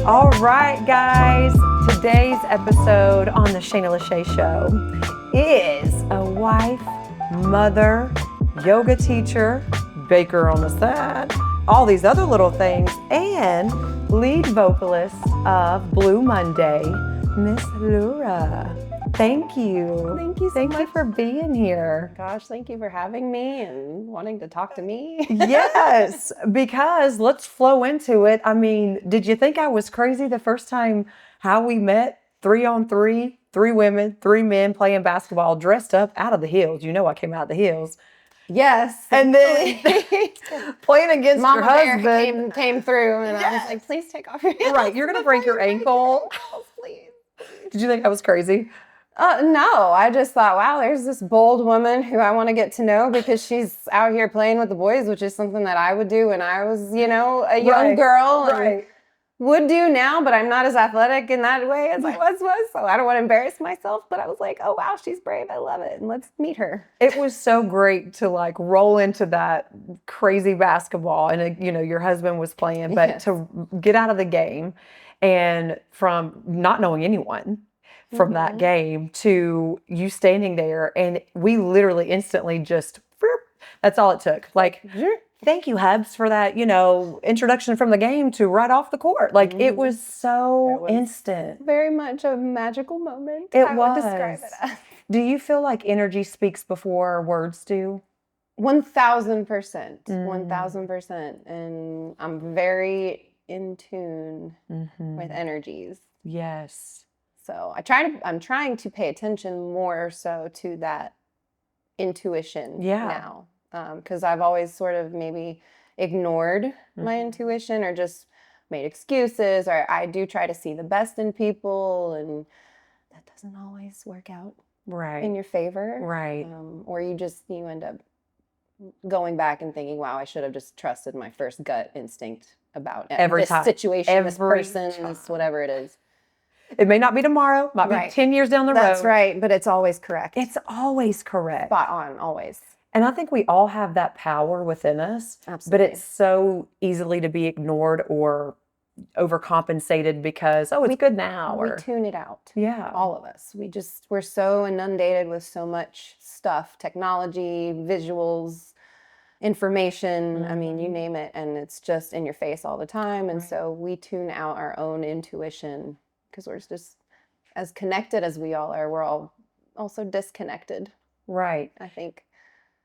All right, guys. Today's episode on the Shana Lashay Show is a wife, mother, yoga teacher, baker on the side, all these other little things, and lead vocalist of Blue Monday, Miss Lura. Thank you. Thank you so Thank much. you for being here. Gosh, thank you for having me and wanting to talk to me. Yes, because let's flow into it. I mean, did you think I was crazy the first time how we met? 3-on-3, 3 women, 3 men playing basketball, dressed up out of the hills. You know I came out of the hills. Yes. And then playing against Mama your Bear husband. came through and I Yes. was like, please take off your heels. Right, you're going to break your ankle. Please. Did you think I was crazy? No, I just thought, wow, there's this bold woman who I want to get to know because she's out here playing with the boys, which is something that I would do when I was, a young girl. And would do now, but I'm not as athletic in that way as I was, so I don't want to embarrass myself. But I was like, oh, wow, she's brave. I love it. And let's meet her. It was so great to like roll into that crazy basketball and, your husband was playing, but Yes. to get out of the game and from not knowing anyone from that game to you standing there and we literally instantly just, that's all it took. Like, thank you, Hubs, for that, introduction from the game to right off the court. Like, it was so instant. Very much a magical moment. It I was. would describe it as. Do you feel like energy speaks before words do? 1,000%. 1,000%. And I'm very in tune with energies. Yes. So I'm trying to pay attention more so to that intuition now. Because I've always sort of maybe ignored my intuition or just made excuses, or I do try to see the best in people, and that doesn't always work out in your favor. Right. Or you end up going back and thinking, wow, I should have just trusted my first gut instinct about this situation, this person, this whatever it is. It may not be tomorrow, might be 10 years down the road. That's right, but it's always correct. It's always correct. Spot on, always. And I think we all have that power within us. Absolutely. But it's so easily to be ignored or overcompensated because, it's good now. We tune it out. Yeah. All of us. We're so inundated with so much stuff, technology, visuals, information. I mean, you name it. And it's just in your face all the time. And so we tune out our own intuition because we're just as connected as we all are. We're all also disconnected. Right. I think.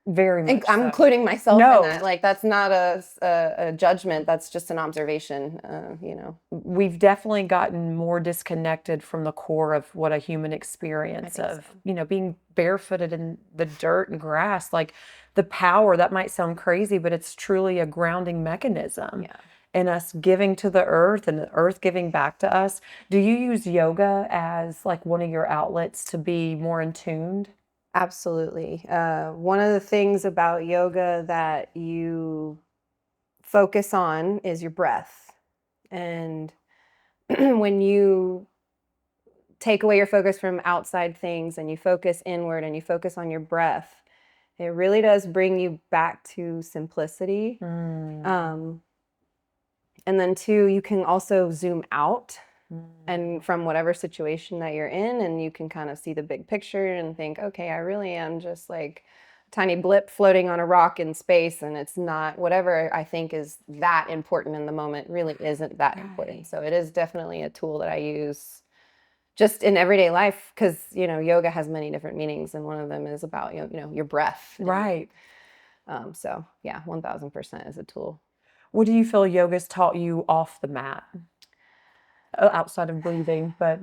Very much I'm so. including myself in that. Like, that's not a judgment. That's just an observation, We've definitely gotten more disconnected from the core of what a human experience of, being barefooted in the dirt and grass. Like, the power, that might sound crazy, but it's truly a grounding mechanism. Yeah. And us giving to the earth and the earth giving back to us. Do you use yoga as like one of your outlets to be more in tuned? Absolutely. One of the things about yoga that you focus on is your breath. And when you take away your focus from outside things and you focus inward and you focus on your breath, it really does bring you back to simplicity. And then 2, you can also zoom out and from whatever situation that you're in, and you can kind of see the big picture and think, okay, I really am just like a tiny blip floating on a rock in space, and it's not whatever I think is that important in the moment really isn't that important. So it is definitely a tool that I use just in everyday life because, yoga has many different meanings, and one of them is about, your breath. Right. So yeah, 1,000% is a tool. What do you feel yoga's taught you off the mat? Outside of breathing, but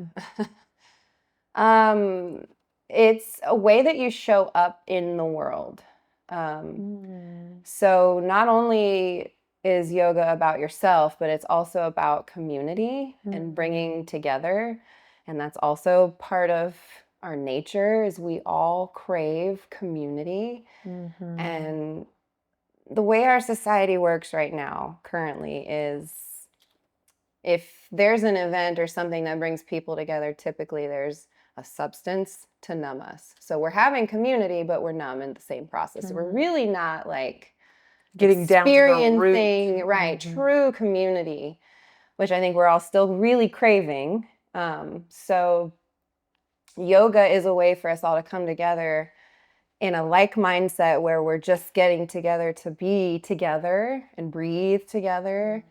it's a way that you show up in the world. So not only is yoga about yourself, but it's also about community and bringing together. And that's also part of our nature is we all crave community. And the way our society works right now currently is if there's an event or something that brings people together, typically there's a substance to numb us. So we're having community, but we're numb in the same process. So we're really not like getting down to the root. Right, true community. which I think we're all still really craving. So yoga is a way for us all to come together in a like mindset where we're just getting together to be together and breathe together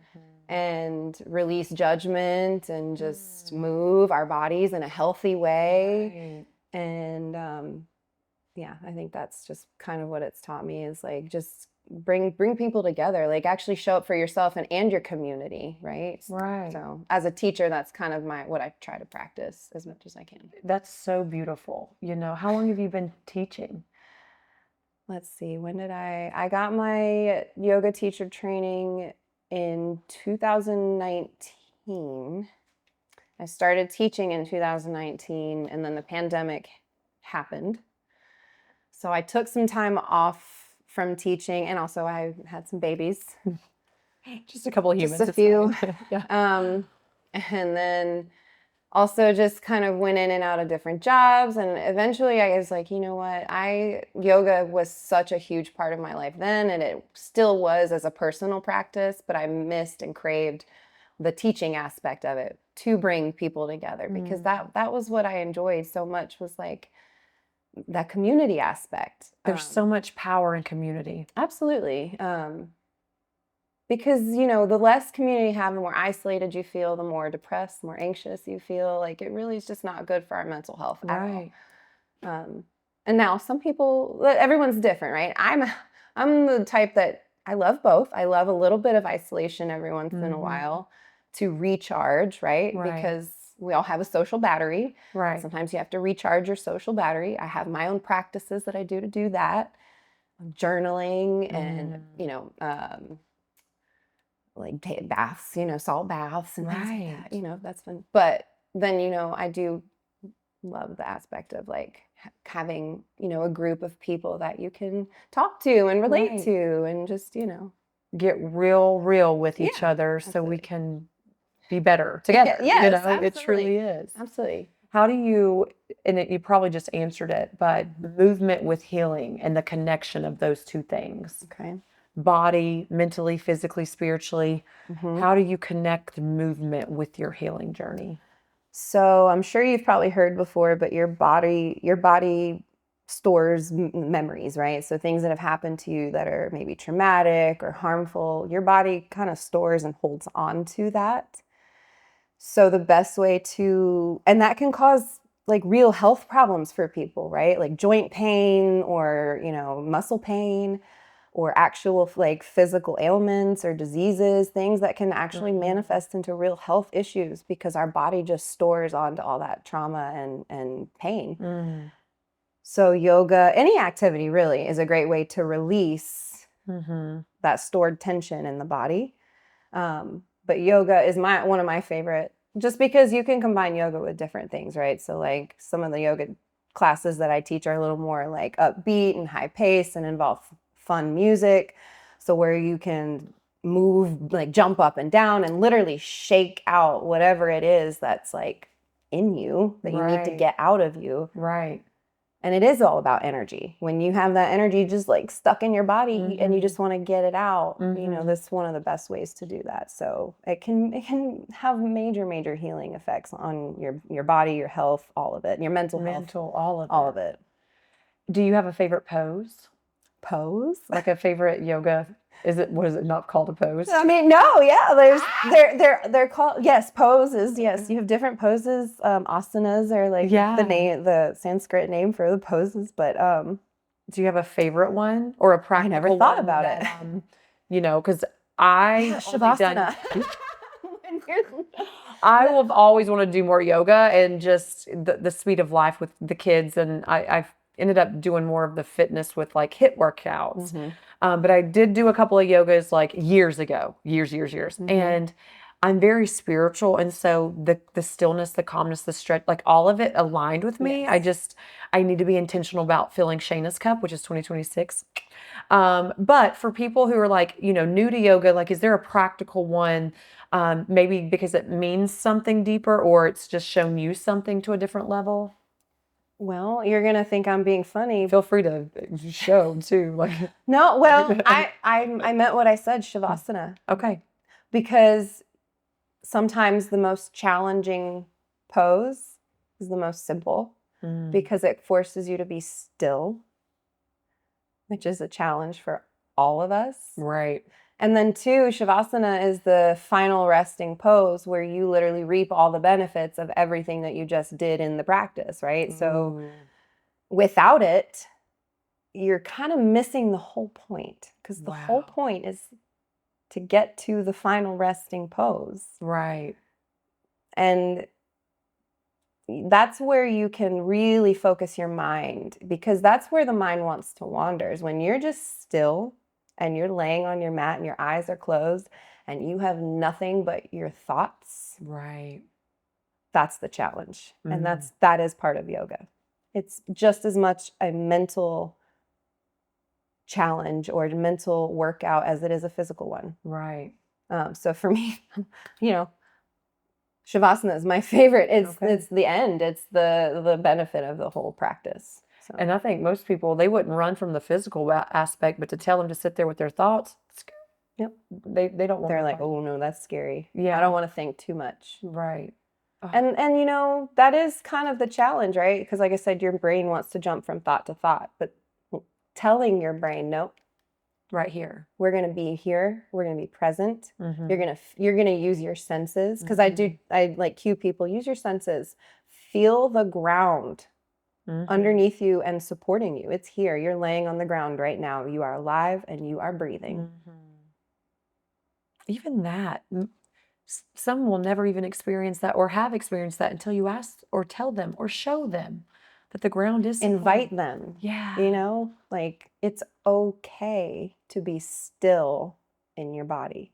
and release judgment and just move our bodies in a healthy way. Right. And yeah, I think that's just kind of what it's taught me, is like just bring people together, like actually show up for yourself and your community, right? Right. So as a teacher, that's kind of what I try to practice as much as I can. That's so beautiful. How long have you been teaching? Let's see, when did I got my yoga teacher training in 2019. I started teaching in 2019, and then the pandemic happened. So I took some time off from teaching, and also I had some babies. Just a couple of humans. Just a few. Yeah. And then also just kind of went in and out of different jobs. And eventually I was like, you know what? Yoga was such a huge part of my life then, and it still was as a personal practice, but I missed and craved the teaching aspect of it to bring people together, because that was what I enjoyed so much, was like that community aspect. There's so much power in community. Absolutely. Because, the less community you have, the more isolated you feel, the more depressed, the more anxious you feel. Like, it really is just not good for our mental health at all. And now some people, everyone's different, right? I'm the type that I love both. I love a little bit of isolation every once in a while to recharge, right? Because we all have a social battery. Right. Sometimes you have to recharge your social battery. I have my own practices that I do to do that. Journaling and, like baths, salt baths and things like that, that's fun. But then, I do love the aspect of like having, a group of people that you can talk to and relate to, and just, get real with each other. So we can be better together. Yes, absolutely. It truly is. Absolutely. How do you, and you probably just answered it, but movement with healing and the connection of those two things. Okay. Body, mentally, physically, spiritually. How do you connect the movement with your healing journey? So I'm sure you've probably heard before, but your body stores memories, right? So things that have happened to you that are maybe traumatic or harmful, your body kind of stores and holds on to that. So the best way and that can cause like real health problems for people, right? Like joint pain or, muscle pain, or actual like physical ailments or diseases, things that can actually manifest into real health issues because our body just stores onto all that trauma and pain. So yoga, any activity really, is a great way to release that stored tension in the body. But yoga is one of my favorite, just because you can combine yoga with different things, right? So like some of the yoga classes that I teach are a little more like upbeat and high pace and involve fun music. So where you can move, like jump up and down and literally shake out whatever it is that's like in you that you need to get out of you. Right. And it is all about energy. When you have that energy just like stuck in your body and you just want to get it out, that's one of the best ways to do that. So it can have major healing effects on your body, your health, all of it, your mental health, all of it. Do you have a favorite pose? Pose? Like a favorite yoga? What is it not called a pose? I mean, no, yeah. They're called, yes, poses. Yes, you have different poses. Asanas are like the Sanskrit name for the poses. But do you have a favorite one or a practical? I never thought about it. Because I Shavasana. I will always want to do more yoga and just the speed of life with the kids, and I've ended up doing more of the fitness with like HIIT workouts. But I did do a couple of yogas like years ago, years. And I'm very spiritual. And so the stillness, the calmness, the stretch, like all of it aligned with me. Yes. I need to be intentional about filling Shana's cup, which is 2026. But for people who are like, new to yoga, like, is there a practical one? Maybe because it means something deeper, or it's just shown you something to a different level? Well, you're gonna think I'm being funny. Feel free to show too. Like no, well, I meant what I said, Shavasana. Okay. Because sometimes the most challenging pose is the most simple because it forces you to be still, which is a challenge for all of us. Right. And then 2, Shavasana is the final resting pose where you literally reap all the benefits of everything that you just did in the practice, right? So without it, you're kind of missing the whole point, because the whole point is to get to the final resting pose. Right. And that's where you can really focus your mind, because that's where the mind wants to wander, is when you're just still and you're laying on your mat and your eyes are closed and you have nothing but your thoughts. Right. That's the challenge. And that is part of yoga. It's just as much a mental challenge or a mental workout as it is a physical one. Right. So for me, Shavasana is my favorite. It's the end. It's the benefit of the whole practice. So. And I think most people, they wouldn't run from the physical aspect, but to tell them to sit there with their thoughts, yep, they don't want. They're like, oh no, that's scary. Yeah, I don't want to think too much. Right. Oh. And that is kind of the challenge, right? Because like I said, your brain wants to jump from thought to thought, but telling your brain, nope, right here, we're going to be here, we're going to be present. You're going to use your senses, because I like cue people, use your senses, feel the ground underneath you and supporting you. It's here. You're laying on the ground right now. You are alive and you are breathing. Even that, some will never even experience that or have experienced that until you ask or tell them or show them that the ground is supporting. Invite them. Yeah. Like it's okay to be still in your body.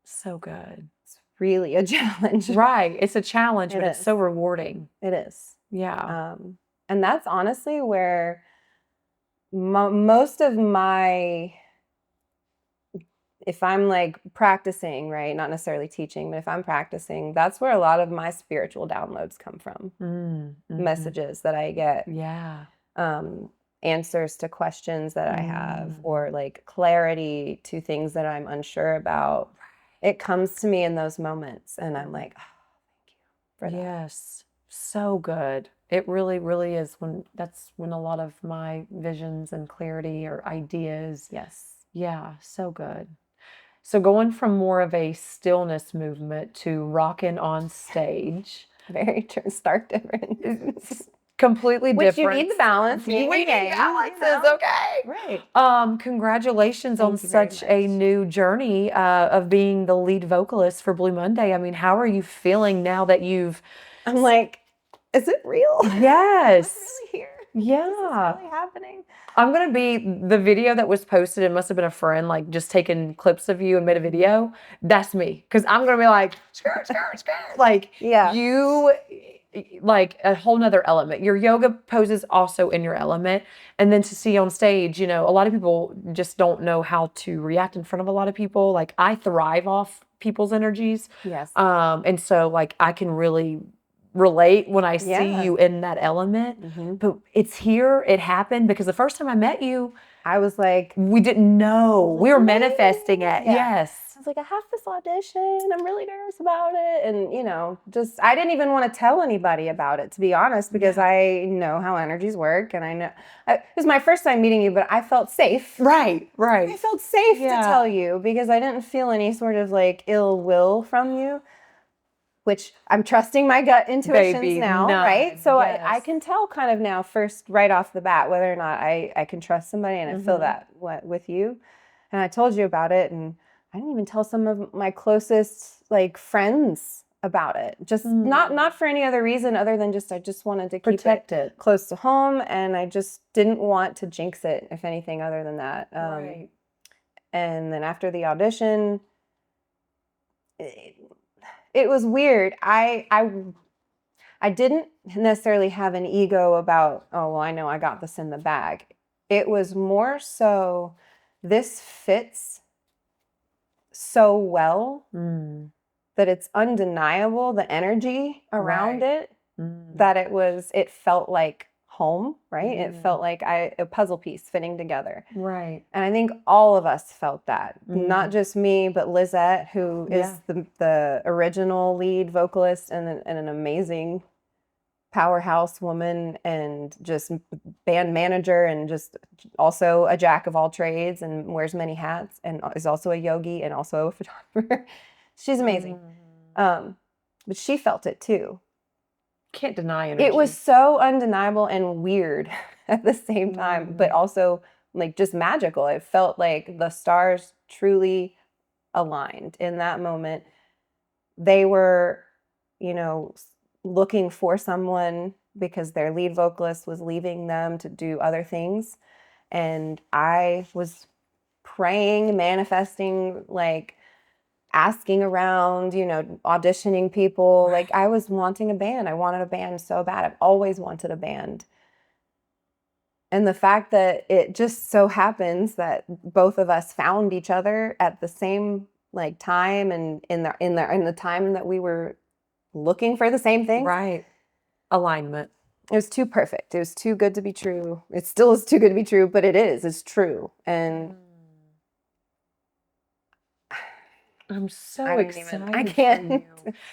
So good. It's really a challenge. Right. It's a challenge, but it's so rewarding. It is. Yeah. And that's honestly where most of my, if I'm like practicing, right, not necessarily teaching, but if I'm practicing, that's where a lot of my spiritual downloads come from. Messages that I get. Yeah. Answers to questions that I have, or like clarity to things that I'm unsure about. It comes to me in those moments, and I'm like, oh, thank you for that. Yes. So good. It really, really is that's when a lot of my visions and clarity or ideas. Yes. Yeah. So good. So going from more of a stillness movement to rocking on stage. Very stark difference. Completely different. Which you need the balance. We need balances, okay. Right. Congratulations on such a new journey of being the lead vocalist for Blue Monday. I mean, how are you feeling now that you've... I'm like, is it real? Yes. I'm really here. Yeah. Is this really happening? I'm going to be the video that was posted. It must have been a friend, like just taking clips of you and made a video. That's me. Because I'm going to be like, skirt. Like, you, like a whole nother element. Your yoga poses also in your element. And then to see on stage, a lot of people just don't know how to react in front of a lot of people. Like, I thrive off people's energies. Yes. And so, like, I can really relate when I see you in that element. But it's here, it happened, because the first time I met you, I was like, we didn't know. We were manifesting it. Yes. I was like, I have this audition. I'm really nervous about it. And, just, I didn't even want to tell anybody about it, to be honest, because I know how energies work. And I know, it was my first time meeting you, but I felt safe. Right. I felt safe to tell you, because I didn't feel any sort of like ill will from you, which I'm trusting my gut intuitions now, right? So I can tell kind of now right off the bat whether or not I can trust somebody, and I feel that with you. And I told you about it, and I didn't even tell some of my closest like friends about it. Just not for any other reason other than I just wanted to protect keep it close to home, and I just didn't want to jinx it, if anything other than that. Right. And then after the audition, it was weird. I didn't necessarily have an ego about, oh, well, I know I got this in the bag. It was more so, this fits so well that it's undeniable, the energy around it, that it felt like home, right? It felt like a puzzle piece fitting together. Right. And I think all of us felt that, not just me, but Lizette, who is the original lead vocalist and an amazing powerhouse woman and just band manager and just also a jack of all trades and wears many hats and is also a yogi and also a photographer. She's amazing. But she felt it too. Can't deny energy. It was so undeniable and weird at the same time, but also like just magical. It felt like the stars truly aligned in that moment. They were, you know, looking for someone because their lead vocalist was leaving them to do other things. And I was praying, manifesting, like asking around, you know, auditioning people. Like I was wanting a band. I wanted a band so bad. I've always wanted a band. And the fact that it just so happens that both of us found each other at the same like time and in the time that we were looking for the same thing. Right. Alignment. It was too perfect. It was too good to be true. It still is too good to be true, but it is. It's true. And I'm so I excited. I can't.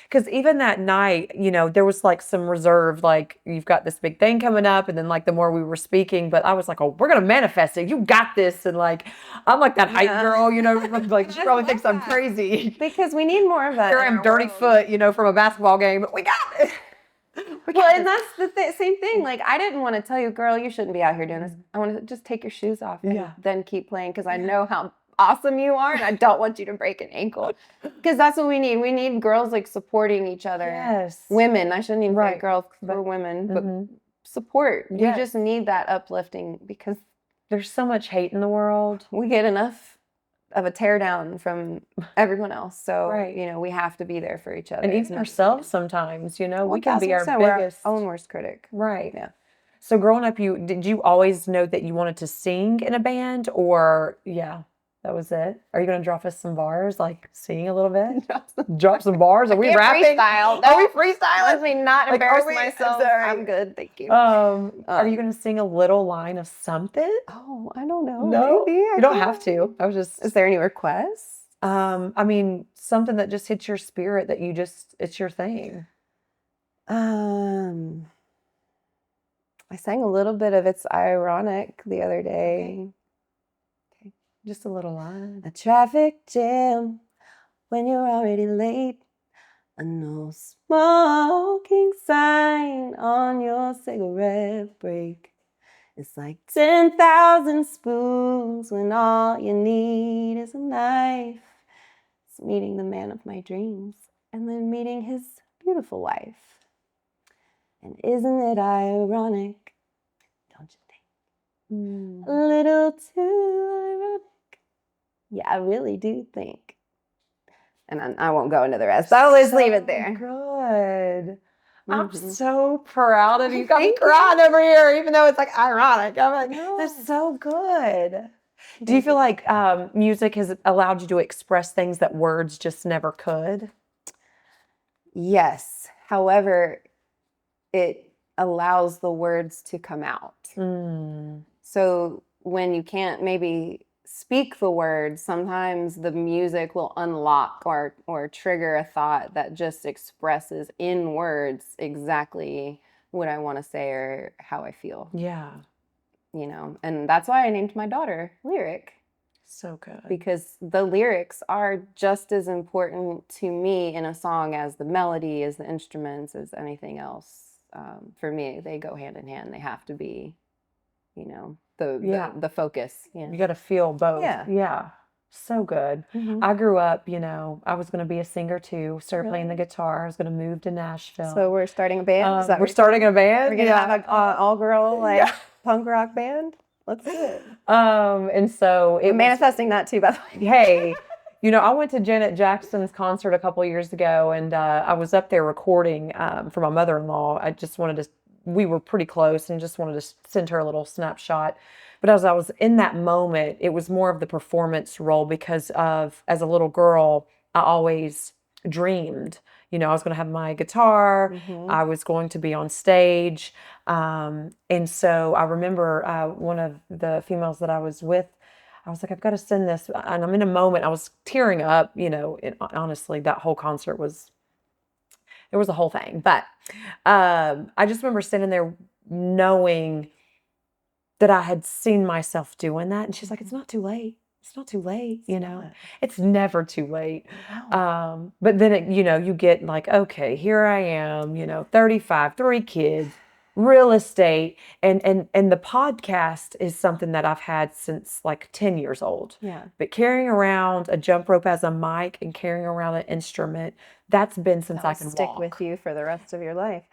Because even that night, you know, there was like some reserve, like you've got this big thing coming up. And then like the more we were speaking, but I was like, oh, we're going to manifest it. You got this. And like, I'm like that hype girl, you know, like she probably thinks I'm crazy. Because we need more of that. Here I am, dirty foot, you know, from a basketball game. But we got it. Well, and that's the same thing. Like, I didn't want to tell you, girl, you shouldn't be out here doing this. I want to just take your shoes off and then keep playing because I know how awesome you are and I don't want you to break an ankle. Because that's what we need. We need girls like supporting each other. Yes. Women. I shouldn't even say girls for women, but support. We just need that uplifting because there's so much hate in the world. We get enough of a tear down from everyone else. So, you know, we have to be there for each other. And even ourselves sometimes, you know, we can be our biggest own worst critic. Right. Yeah. So growing up, did you always know that you wanted to sing in a band or that was it? Are you going to drop us some bars, like sing a little bit? Drop some bars? Are we rapping? Freestyle. Are we freestyling? Let me not Like, embarrass myself. I'm good, thank you. Are you going to sing a little line of something? Oh, I don't know. No, maybe you don't have to. I was just. Is there any requests? I mean, something that just hits your spirit that it's your thing. I sang a little bit of It's Ironic the other day. Okay. Just a little line. A traffic jam when you're already late. A no smoking sign on your cigarette break. It's like 10,000 spoons when all you need is a knife. It's meeting the man of my dreams and then meeting his beautiful wife. And isn't it ironic, don't you think? A little too ironic. Yeah, I really do think. And I won't go into the rest. I'll always leave it there. Good. I'm so proud of you. You got me crying over here, even though it's like ironic. I'm like, that's so good. Do you feel like music has allowed you to express things that words just never could? Yes. However, it allows the words to come out. So when you can't maybe speak the words, sometimes the music will unlock or trigger a thought that just expresses in words exactly what I want to say or how I feel. Yeah. You know, and that's why I named my daughter Lyric. So good. Because the lyrics are just as important to me in a song as the melody, as the instruments, as anything else. For me, they go hand in hand. They have to be, you know, the focus. Yeah. You got to feel both. Yeah. Yeah. So good. I grew up, you know, I was going to be a singer too. Started playing the guitar. I was going to move to Nashville. So we're starting a band? We're starting a band. We're going to have an all-girl punk rock band? Let's do it. And so I'm manifesting that too, by the way. Hey, you know, I went to Janet Jackson's concert a couple of years ago, and I was up there recording for my mother-in-law. I just wanted to, we were pretty close and just wanted to send her a little snapshot. But as I was in that moment, it was more of the performance role because of, as a little girl, I always dreamed, I was going to have my guitar. Mhm. I was going to be on stage. And so I remember one of the females that I was with, I was like, I've got to send this. And I'm in a moment, I was tearing up, honestly, that whole concert it was a whole thing. But I just remember sitting there knowing that I had seen myself doing that. And she's like, it's not too late. It's not too late, not. It's never too late. No. But then you get like, okay, here I am, 35, 3 kids, real estate, and the podcast is something that I've had since like 10 years old. Yeah. But carrying around a jump rope as a mic and carrying around an instrument, that's been since I can stick walk. with you for the rest of your life.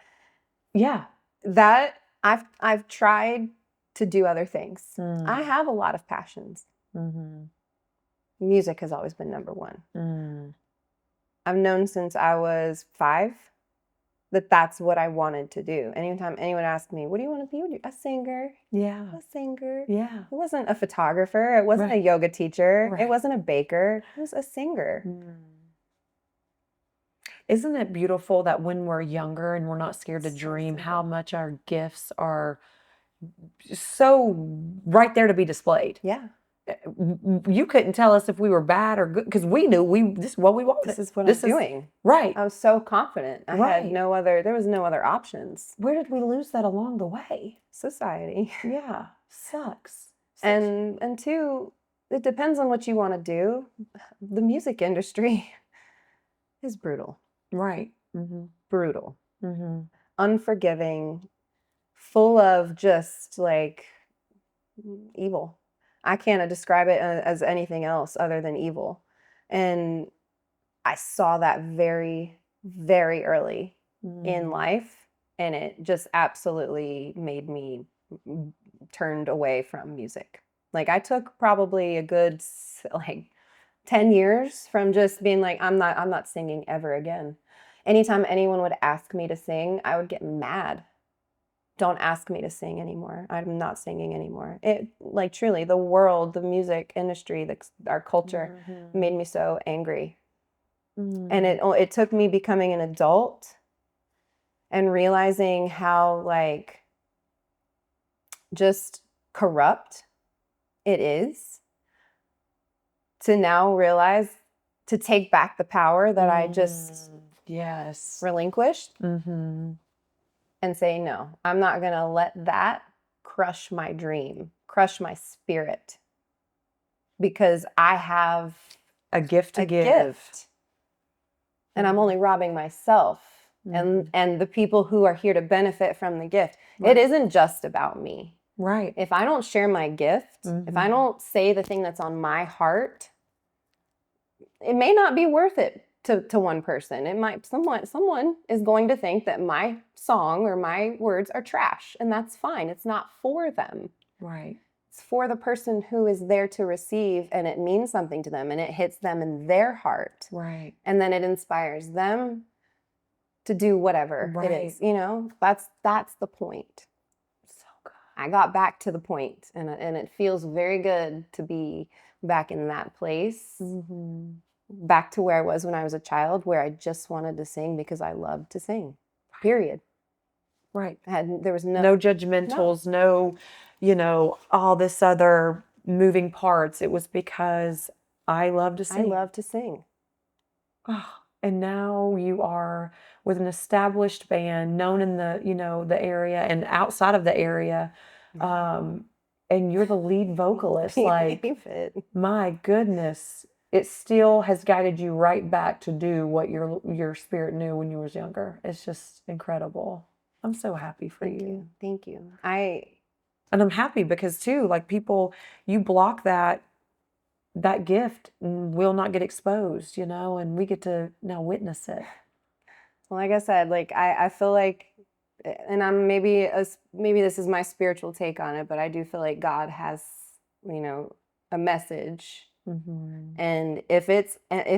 Yeah. That I've tried to do other things. I have a lot of passions. Mm-hmm. Music has always been number one. Mm. I've known since I was 5 that that's what I wanted to do. Anytime anyone asked me, what do you want to be? A singer. Yeah. A singer. Yeah. It wasn't a photographer. It wasn't a yoga teacher. Right. It wasn't a baker. It was a singer. Isn't it beautiful that when we're younger and we're not scared to dream, how much our gifts are so right there to be displayed? Yeah. You couldn't tell us if we were bad or good because we knew this is what we wanted. This is what I'm doing. Right. I was so confident. I had there was no other options. Where did we lose that along the way? Society. Yeah. Sucks. And 2, it depends on what you want to do. The music industry is brutal. Right. Mm-hmm. Brutal. Mm-hmm. Unforgiving, full of just like evil. I can't describe it as anything else other than evil. And I saw that very, very early in life. And it just absolutely made me turned away from music. Like I took probably a good 10 years from just being like, I'm not singing ever again. Anytime anyone would ask me to sing, I would get mad. Don't ask me to sing anymore. I'm not singing anymore. It like truly the world, the music industry, our culture made me so angry. And it took me becoming an adult and realizing how like just corrupt it is to now realize to take back the power that I just relinquished and say, no, I'm not going to let that crush my dream, crush my spirit, because I have a gift to give. And I'm only robbing myself and the people who are here to benefit from the gift. It isn't just about me. Right. If I don't share my gift, if I don't say the thing that's on my heart, it may not be worth it to one person. It might someone is going to think that my song or my words are trash, and that's fine. It's not for them. Right. It's for the person who is there to receive, and it means something to them and it hits them in their heart. Right. And then it inspires them to do whatever it is. That's the point. So good. I got back to the point, and it feels very good to be back in that place. Back to where I was when I was a child, where I just wanted to sing because I loved to sing. Period. Right. There was no judgmentals, no, all this other moving parts. It was because I love to sing. I love to sing. Oh, and now you are with an established band, known in the, the area and outside of the area. And you're the lead vocalist. Like, my goodness. It still has guided you right back to do what your spirit knew when you was younger. It's just incredible. I'm so happy for you. Thank you. And I'm happy because too, like people, you block that gift and will not get exposed, and we get to now witness it. Well, like I said, like I feel like, and I'm maybe this is my spiritual take on it, but I do feel like God has, a message. And if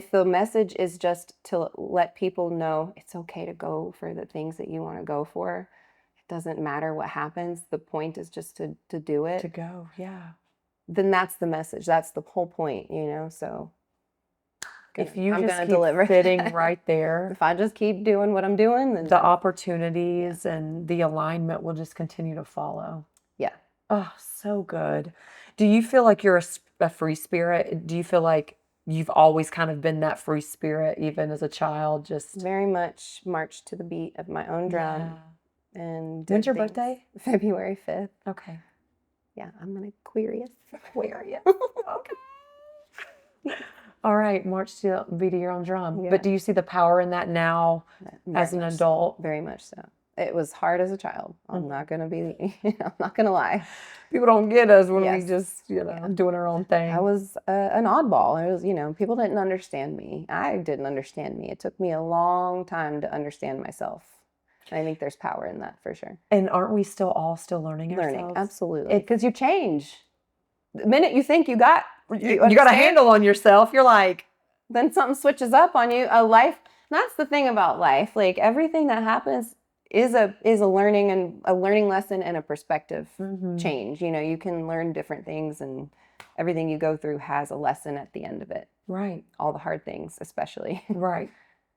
the message is just to let people know it's okay to go for the things that you want to go for, it doesn't matter what happens. The point is just to do it. To go, yeah. Then that's the message. That's the whole point, So if you I'm just gonna keep deliver. sitting right there, If I just keep doing what I'm doing, then the opportunities and the alignment will just continue to follow. yeah. Oh, so good. Do you feel like you're a free spirit? Do you feel like you've always kind of been that free spirit, even as a child? Just Very much march to the beat of my own drum. Yeah. And When's your things. birthday? February 5th. Okay. Yeah, I'm an Aquarius. Aquarius. Okay. All right, march to beat of your own drum. Yeah. But do you see the power in that now as an adult? Very much so. It was hard as a child. I'm not gonna be, I'm not gonna lie. People don't get us when we Yes. just, doing our own thing. I was an oddball. It was, people didn't understand me. I didn't understand me. It took me a long time to understand myself. I think there's power in that for sure. And aren't we still learning ourselves? Learning, absolutely. Because you change. The minute you think you got you got a handle on yourself, you're like, then something switches up on you. That's the thing about life. Like everything that happens is a learning lesson and a perspective change. You can learn different things, and everything you go through has a lesson at the end of it. Right. All the hard things, especially. Right.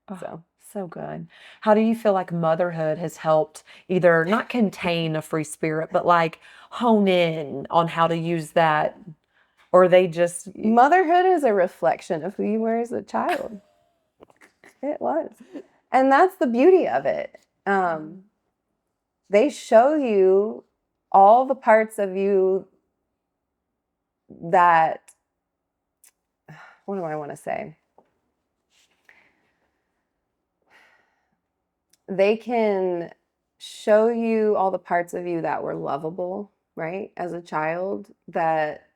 Oh, so good. How do you feel like motherhood has helped either not contain a free spirit, but like hone in on how to use that? Or they just... Motherhood is a reflection of who you were as a child. It was. And that's the beauty of it. They show you all the parts of you that, what do I want to say? They can show you all the parts of you that were lovable, right? As a child, that,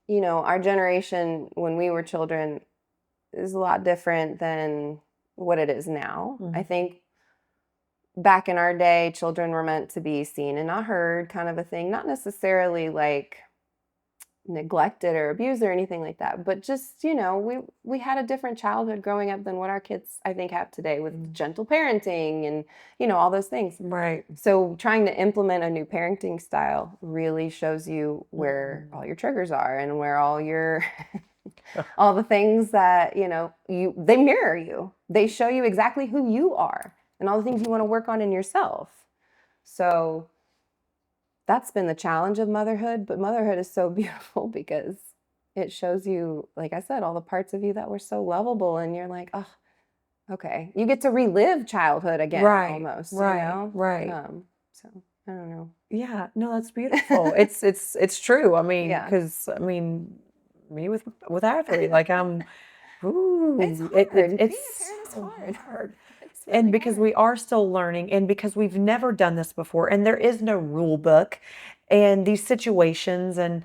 our generation, when we were children, is a lot different than what it is now. I think back in our day, children were meant to be seen and not heard, kind of a thing. Not necessarily like neglected or abused or anything like that, but just, we had a different childhood growing up than what our kids, I think, have today, with gentle parenting and, all those things. Right. So trying to implement a new parenting style really shows you where all your triggers are and where all your all the things that, they mirror you. They show you exactly who you are and all the things you want to work on in yourself. So that's been the challenge of motherhood, but motherhood is so beautiful because it shows you, like I said, all the parts of you that were so lovable, and you're like, oh, okay. You get to relive childhood again, almost. Right. Right. So I don't know. Yeah. No, that's beautiful. It's true. I mean, Yeah. because me with athlete, like It's hard. It's so hard. And because we are still learning, and because we've never done this before, and there is no rule book, and these situations and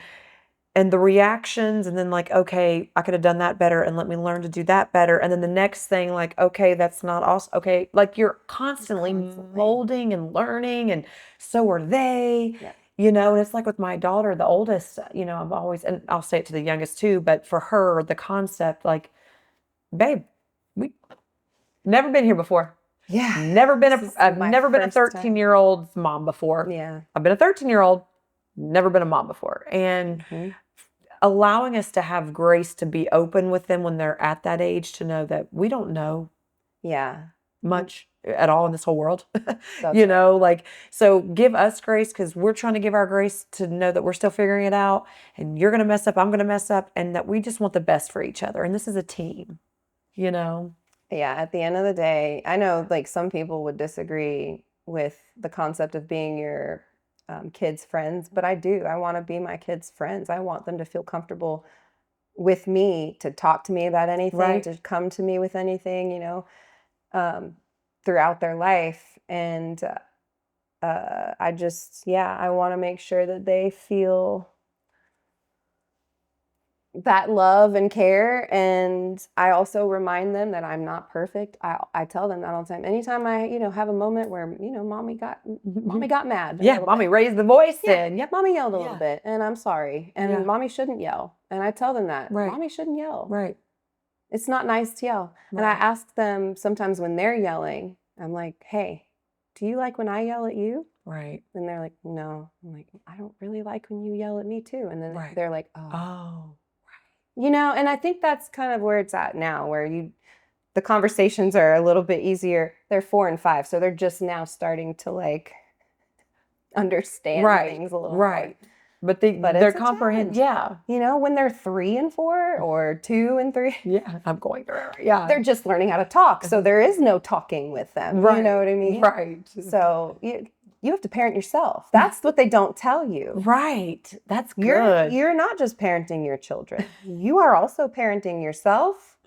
the reactions, and then like, okay, I could have done that better, and let me learn to do that better. And then the next thing, like, okay, that's not awesome. Okay, like you're constantly molding and learning, and so are they. Yeah. And it's like with my daughter, the oldest, I've always, and I'll say it to the youngest too, but for her, the concept, like, babe, we never been here before. Yeah. I've never been a 13-year-old's mom before. Yeah. I've been a 13-year-old, never been a mom before. And allowing us to have grace to be open with them when they're at that age, to know that we don't know much at all in this whole world. Like, so give us grace, because we're trying to give our grace to know that we're still figuring it out, and you're going to mess up, I'm going to mess up, and that we just want the best for each other. And this is a team, Yeah, at the end of the day, I know like some people would disagree with the concept of being your kids' friends, but I do. I want to be my kids' friends. I want them to feel comfortable with me, to talk to me about anything, to come to me with anything, throughout their life. And I want to make sure that they feel that love and care. And I also remind them that I'm not perfect. I tell them that all the time. Anytime I, have a moment where, mommy got mad. Yeah, mommy raised the voice. Yeah, mommy yelled a little bit, and I'm sorry. And mommy shouldn't yell. And I tell them that. Right. Mommy shouldn't yell. Right. It's not nice to yell. Right. And I ask them sometimes when they're yelling, I'm like, hey, do you like when I yell at you? Right. And they're like, no. I'm like, I don't really like when you yell at me too. And then they're like, oh. And I think that's kind of where it's at now, where the conversations are a little bit easier. They're 4 and 5, so they're just now starting to like understand things a little more. But they're comprehend. Yeah. When they're 3 and 4 or 2 and 3. Yeah, I'm going through. Yeah. They're just learning how to talk. So there is no talking with them. Right. You know what I mean? Right. So you have to parent yourself. That's what they don't tell you. Right. That's good. You're not just parenting your children. You are also parenting yourself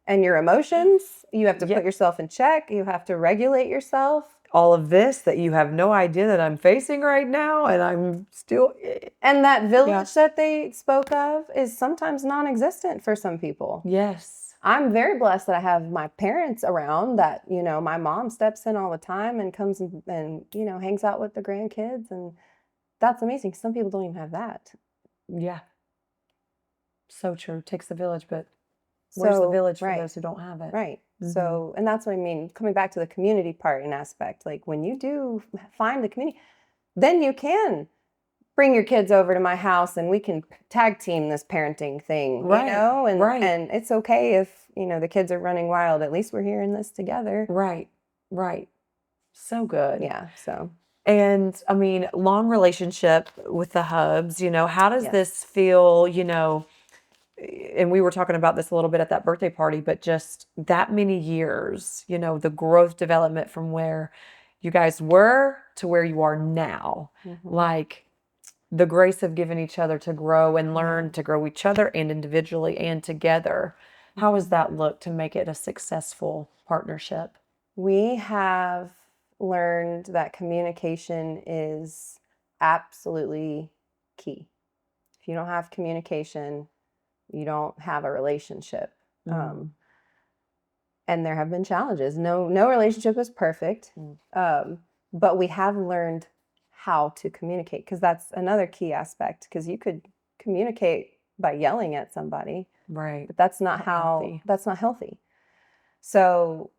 and your emotions. You have to put yourself in check. You have to regulate yourself. All of this that you have no idea that I'm facing right now, and I'm still... And that village that they spoke of is sometimes non-existent for some people. Yes. I'm very blessed that I have my parents around, that, my mom steps in all the time and comes and hangs out with the grandkids. And that's amazing. Some people don't even have that. Yeah. So true. Takes the village, but where's the village for those who don't have it? Right. Mm-hmm. So, and that's what I mean, coming back to the community part and aspect, like when you do find the community, then you can bring your kids over to my house and we can tag team this parenting thing, and it's okay if, the kids are running wild, at least we're hearing this together. Right. So good. Yeah. So. And I mean, long relationship with the Hubs, how does this feel, and we were talking about this a little bit at that birthday party, but just that many years, the growth development from where you guys were to where you are now, like the grace of giving each other to grow and learn to grow each other and individually and together. How does that look to make it a successful partnership? We have learned that communication is absolutely key. If you don't have communication, you don't have a relationship. And there have been challenges. No relationship is perfect. But we have learned how to communicate, because that's another key aspect, because you could communicate by yelling at somebody. Right. But that's not healthy. So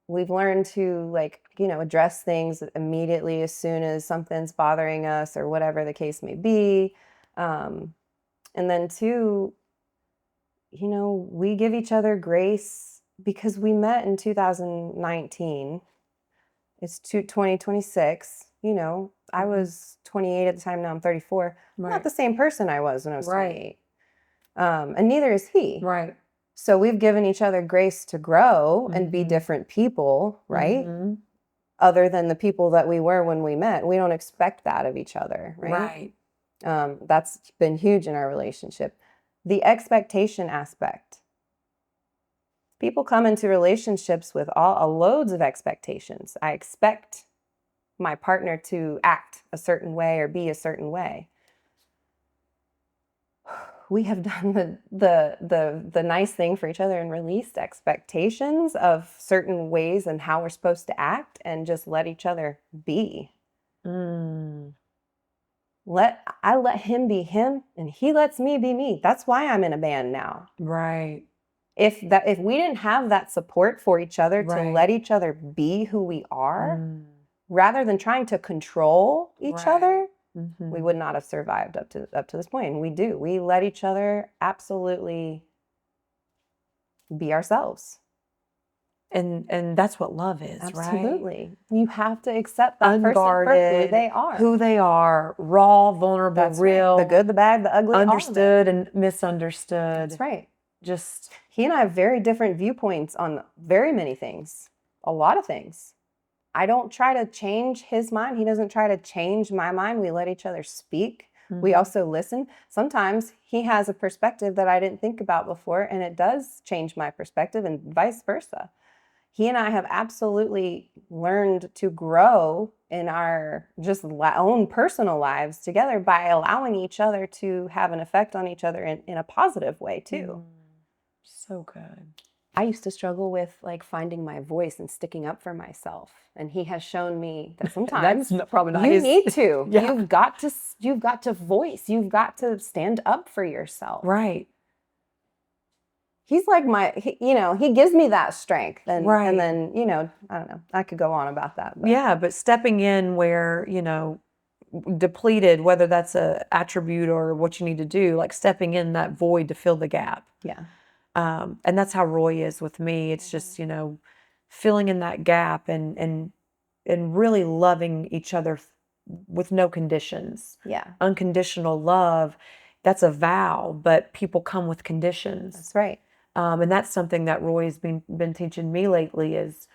we've learned to address things immediately as soon as something's bothering us or whatever the case may be. And then 2, we give each other grace because we met in 2019. It's 2026. I was 28 at the time. Now I'm 34. I'm not the same person I was when I was 28. And neither is he. Right. So we've given each other grace to grow and be different people, right? Other than the people that we were when we met. We don't expect that of each other, right? That's been huge in our relationship. The expectation aspect. People come into relationships with loads of expectations. I expect my partner to act a certain way or be a certain way. We have done the nice thing for each other and released expectations of certain ways and how we're supposed to act, and just let each other be. I let him be him and he lets me be me. That's why I'm in a band now. Right. If we didn't have that support for each other to let each other be who we are, rather than trying to control each other, we would not have survived up to this point. And we let each other absolutely be ourselves. And that's what love is, right? Absolutely. You have to accept that Unguarded, person for who they are. Raw, vulnerable, That's real. Right. The good, the bad, the ugly, understood and misunderstood. That's right. Just he and I have very different viewpoints on very many things, a lot of things. I don't try to change his mind. He doesn't try to change my mind. We let each other speak. We also listen. Sometimes he has a perspective that I didn't think about before, and it does change my perspective, and vice versa. He and I have absolutely learned to grow in our just own personal lives together by allowing each other to have an effect on each other in a positive way too. So good. I used to struggle with finding my voice and sticking up for myself. And he has shown me that sometimes That's probably not you need to. Yeah. You've got to voice. You've got to stand up for yourself. Right. He's like he gives me that strength. And then, I don't know, I could go on about that. But. Yeah, but stepping in where, depleted, whether that's a attribute or what you need to do, like stepping in that void to fill the gap. Yeah. And that's how Roy is with me. It's just, filling in that gap and really loving each other with no conditions. Yeah. Unconditional love, that's a vow, but people come with conditions. That's right. And that's something that Roy's been teaching me lately is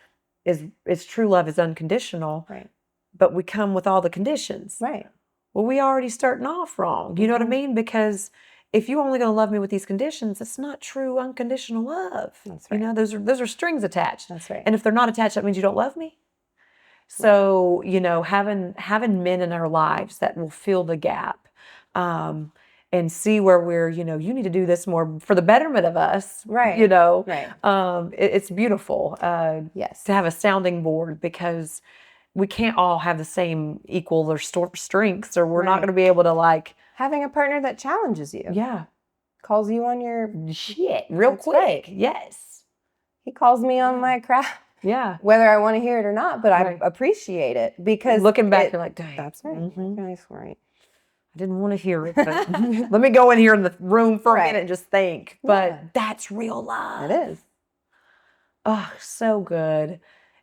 true love is unconditional. Right. But we come with all the conditions. Right. Well, we already starting off wrong. You know what I mean? Because if you're only going to love me with these conditions, it's not true unconditional love. That's right. Those are strings attached. That's right. And if they're not attached, that means you don't love me. So, having men in our lives that will fill the gap, and see where we're, you need to do this more for the betterment of us. Right. Right. It's beautiful. Yes. To have a sounding board, because we can't all have the same equal or strengths, or we're not going to be able to having a partner that challenges you. Yeah. Calls you on your shit real quick. Right. Yes. He calls me on my crap. Yeah. Whether I want to hear it or not, but I appreciate it, because looking back, you're like, dang. That's right. Mm-hmm. That's right. I didn't want to hear it, but let me go in here in the room for a minute and just think. But that's real love. It is. Oh, so good.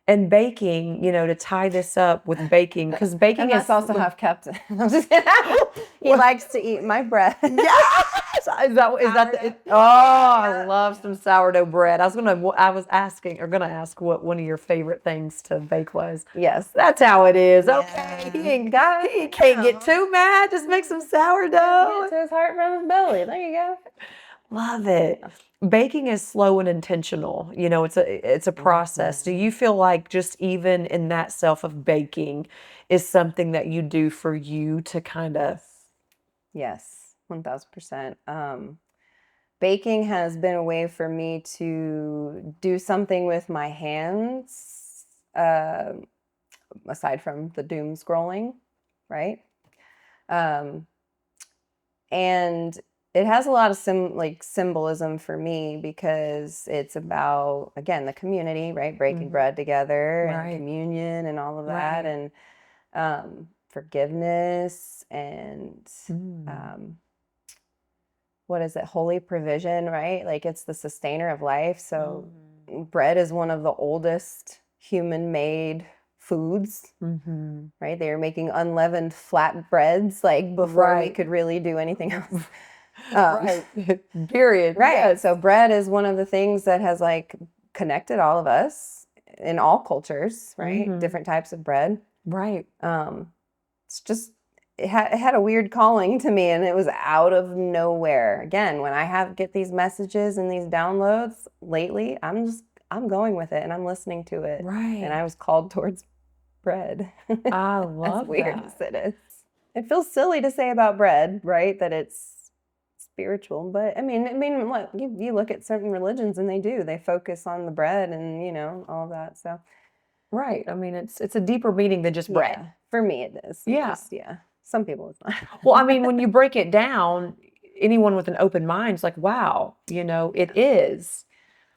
And baking, to tie this up with baking, because baking is also have kept. He likes to eat my bread. Yes, is that it? Oh, I love some sourdough bread. I was gonna ask what one of your favorite things to bake was. Yes, that's how it is. Okay, he can't get too mad. Just make some sourdough. Get to his heart from his belly. There you go. Love it. Baking is slow and intentional. It's a process. Do you feel like just even in that self of baking is something that you do for you to kind of? Yes, 1000%. Baking has been a way for me to do something with my hands, aside from the doom scrolling, right? And it has a lot of symbolism for me, because it's about, again, the community, right? Breaking bread together and communion and all of that, and forgiveness and what is it? Holy provision, right? Like, it's the sustainer of life. So bread is one of the oldest human-made foods, right? They were making unleavened flat breads before we could really do anything else. Period. Right. Yes. So bread is one of the things that has connected all of us in all cultures, right? Different types of bread. Right. It's just, it had a weird calling to me, and it was out of nowhere. Again, when I get these messages and these downloads lately, I'm going with it and I'm listening to it. Right. And I was called towards bread. I love as weird that. as it is. It feels silly to say about bread, right? That it's spiritual, but I mean, look, you look at certain religions and they focus on the bread and all of that. So, right. I mean, it's a deeper meaning than just bread. Yeah, for me, it is. Yeah. Some people it's not. Well, I mean, when you break it down, anyone with an open mind is like, wow, it is.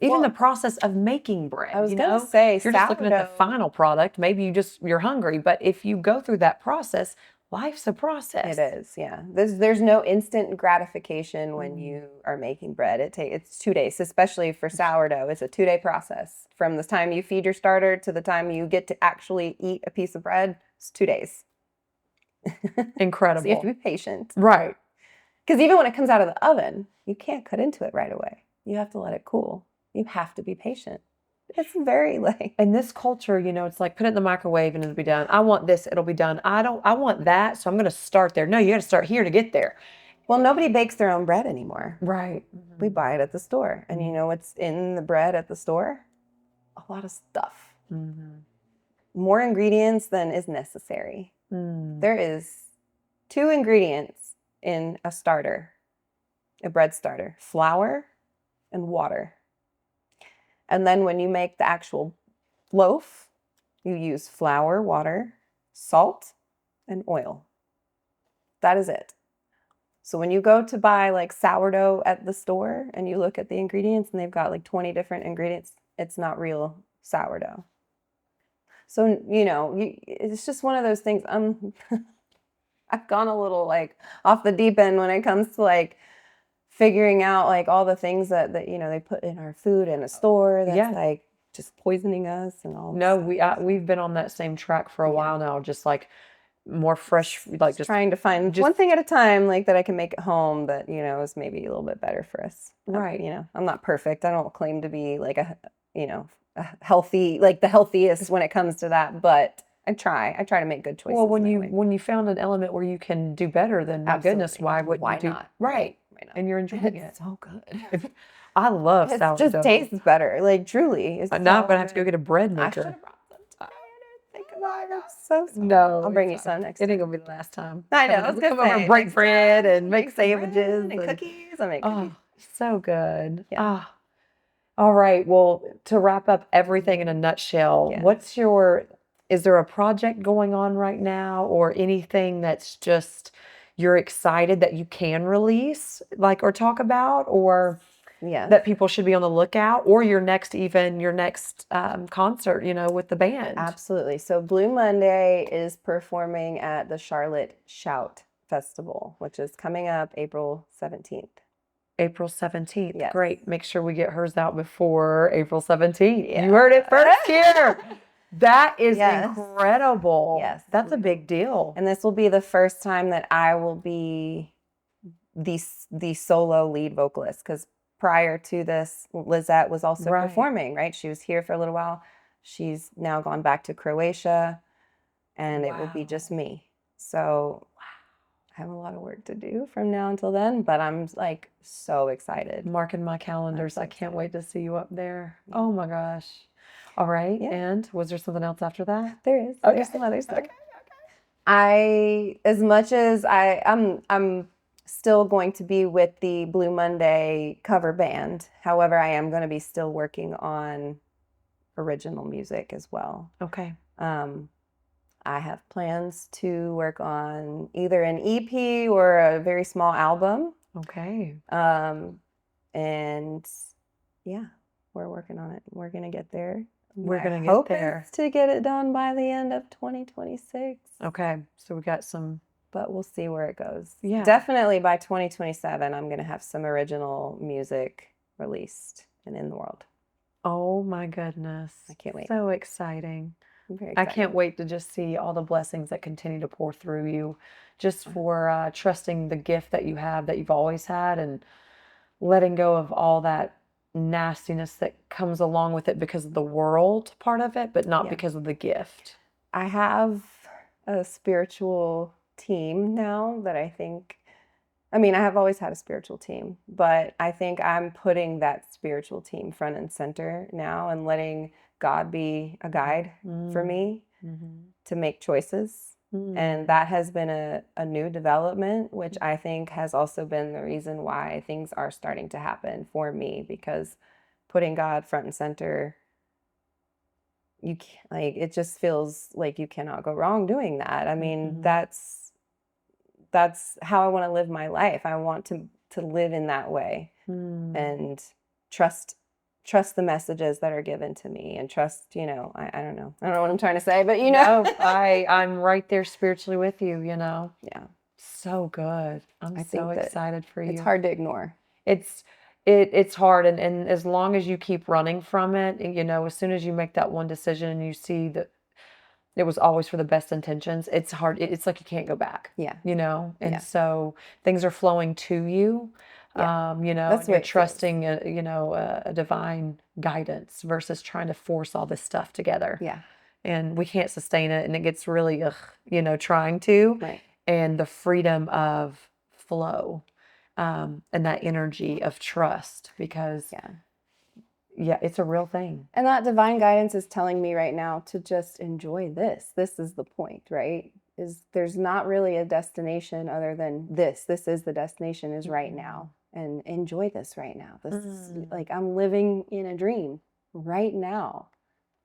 Even the process of making bread. I was going to say, if you're just looking at the final product, maybe you're hungry, but if you go through that process, life's a process. It is, yeah. There's no instant gratification when you are making bread. It's 2 days, especially for sourdough. It's a 2-day process. From the time you feed your starter to the time you get to actually eat a piece of bread, it's 2 days. Incredible. So you have to be patient. Right. Because even when it comes out of the oven, you can't cut into it right away. You have to let it cool. You have to be patient. It's very in this culture, it's like put it in the microwave and it'll be done. I want this, it'll be done. I want that, so I'm going to start there. No, you got to start here to get there. Well, nobody bakes their own bread anymore. Right. We buy it at the store. And you know what's in the bread at the store? A lot of stuff. More ingredients than is necessary. There is 2 ingredients in a starter, a bread starter: flour and water. And then when you make the actual loaf, you use flour, water, salt, and oil. That is it. So when you go to buy sourdough at the store and you look at the ingredients and they've got 20 different ingredients, it's not real sourdough. So, it's just one of those things. I've gone a little like off the deep end when it comes to like figuring out like all the things that they put in our food in a store that's like just poisoning us and all. No, we've been on that same track for a while now, just like more fresh, like just trying to find one thing at a time, like that I can make at home that is maybe a little bit better for us. Right. I'm not perfect. I don't claim to be like a healthy, like the healthiest when it comes to that, but I try to make good choices. Well, when you found an element where you can do better, then my goodness, why wouldn't you do? Not? Right. Why not? And you're enjoying it. So good. I love It sourdough. just tastes better. Like truly. It's Now I'm gonna have to go get a bread I should maker. have brought some today. I didn't think about it. I'm so sorry. No, I'll bring you some next It time. ain't gonna be the last time. I know. I was gonna Come over say, and break next bread time, and make some bread sandwiches and cookies. I make cookies. so good. Yeah. All right. Well, to wrap up everything in a nutshell, is there a project going on right now or anything that's just you're excited that you can release, like, or talk about, or that people should be on the lookout, or your next concert, with the band? Absolutely. So Blue Monday is performing at the Charlotte Shout Festival, which is coming up April 17th. April 17th. Yes. Great. Make sure we get hers out before April 17th. Yeah. You heard it first here. That is incredible. Yes. That's a big deal. And this will be the first time that I will be the solo lead vocalist, because prior to this, Lizette was also performing, right? She was here for a little while. She's now gone back to Croatia, and it will be just me. So I have a lot of work to do from now until then, but I'm like so excited. Marking my calendars. I can't wait to see you up there. Yeah. Oh my gosh. All right. Yeah. And was there something else after that? There is. Okay. There's some other stuff. As much as I'm still going to be with the Blue Monday cover band. However, I am going to be still working on original music as well. Okay. I have plans to work on either an EP or a very small album. Okay. And yeah, we're working on it. We're going to get there. We're going to get there. To get it done by the end of 2026. Okay. So we got some, but we'll see where it goes. Yeah. Definitely by 2027, I'm going to have some original music released and in the world. Oh my goodness. I can't wait. So exciting. I'm very excited. I can't wait to just see all the blessings that continue to pour through you, just for trusting the gift that you have, that you've always had, and letting go of all that nastiness that comes along with it because of the world part of it, but not because of the gift. I have a spiritual team now that I have always had a spiritual team, but I think I'm putting that spiritual team front and center now and letting God be a guide for me to make choices. And that has been a new development, which I think has also been the reason why things are starting to happen for me, because putting God front and center, it just feels like you cannot go wrong doing that. I mean, that's how I want to live my life. I want to live in that way and trust the messages that are given to me, and trust, I don't know what I'm trying to say, but No, I'm right there spiritually with you, Yeah. So good. I'm so excited for you. It's hard to ignore. It's hard, and as long as you keep running from it, as soon as you make that one decision and you see that it was always for the best intentions, it's hard. It's like you can't go back. Yeah. And so things are flowing to you. Yeah. That's and you're trusting a divine guidance versus trying to force all this stuff together. Yeah. And we can't sustain it, and it gets really trying to. Right. And the freedom of flow, and that energy of trust, because it's a real thing. And that divine guidance is telling me right now to just enjoy this. This is the point, right? There's not really a destination other than this. This is the destination, is right now. And enjoy this right now. This is like I'm living in a dream right now.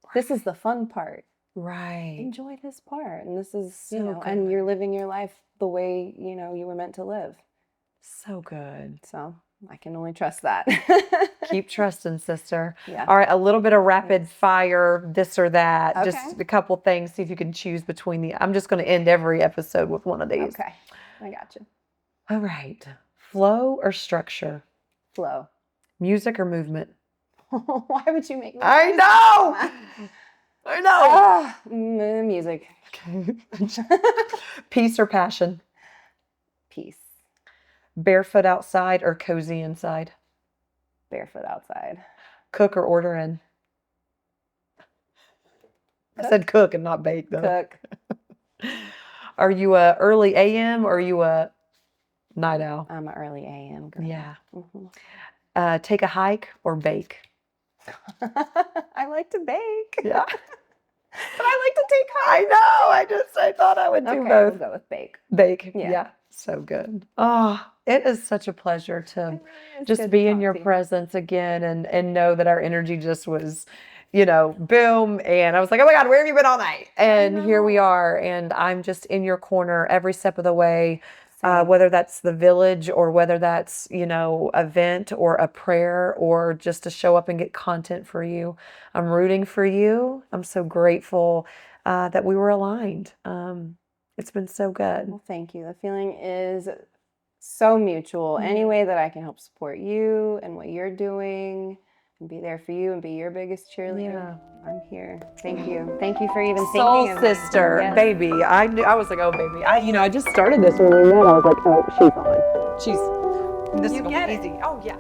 Right. This is the fun part. Right. Enjoy this part. And this is, and you're living your life the way, you were meant to live. So good. So I can only trust that. Keep trusting, sister. Yeah. All right, a little bit of rapid fire, this or that. Okay. Just a couple things. See if you can choose between the. I'm just going to end every episode with one of these. Okay, I got you. All right. Flow or structure? Flow. Music or movement? Why would you make me? I know. I know. Music. Okay. Peace or passion? Peace. Barefoot outside or cozy inside? Barefoot outside. Cook or order in? I said cook and not bake, though. Cook. Are you a early AM or are you a night owl? I'm an early AM girl. Yeah. Mm-hmm. Take a hike or bake? I like to bake. Yeah. But I like to take hikes. I know. I thought I would do Okay, both. we'll go with bake. Bake. Yeah. Yeah. So good. Oh, it is such a pleasure to It's just good be to in talk your to you. presence again and know that our energy just was, boom. And I was like, oh my God, where have you been all night? And here we are. And I'm just in your corner every step of the way. Whether that's the village or whether that's, a vent or a prayer or just to show up and get content for you. I'm rooting for you. I'm so grateful that we were aligned. It's been so good. Well, thank you. The feeling is so mutual. Any way that I can help support you and what you're doing and be there for you and be your biggest cheerleader, I'm here. Thank you. Thank you for even Soul thinking of me. sister, Yes. baby. I was like, oh, baby. I just started this when we met. I was like, oh, she's on. This is going to be easy. Oh, yeah.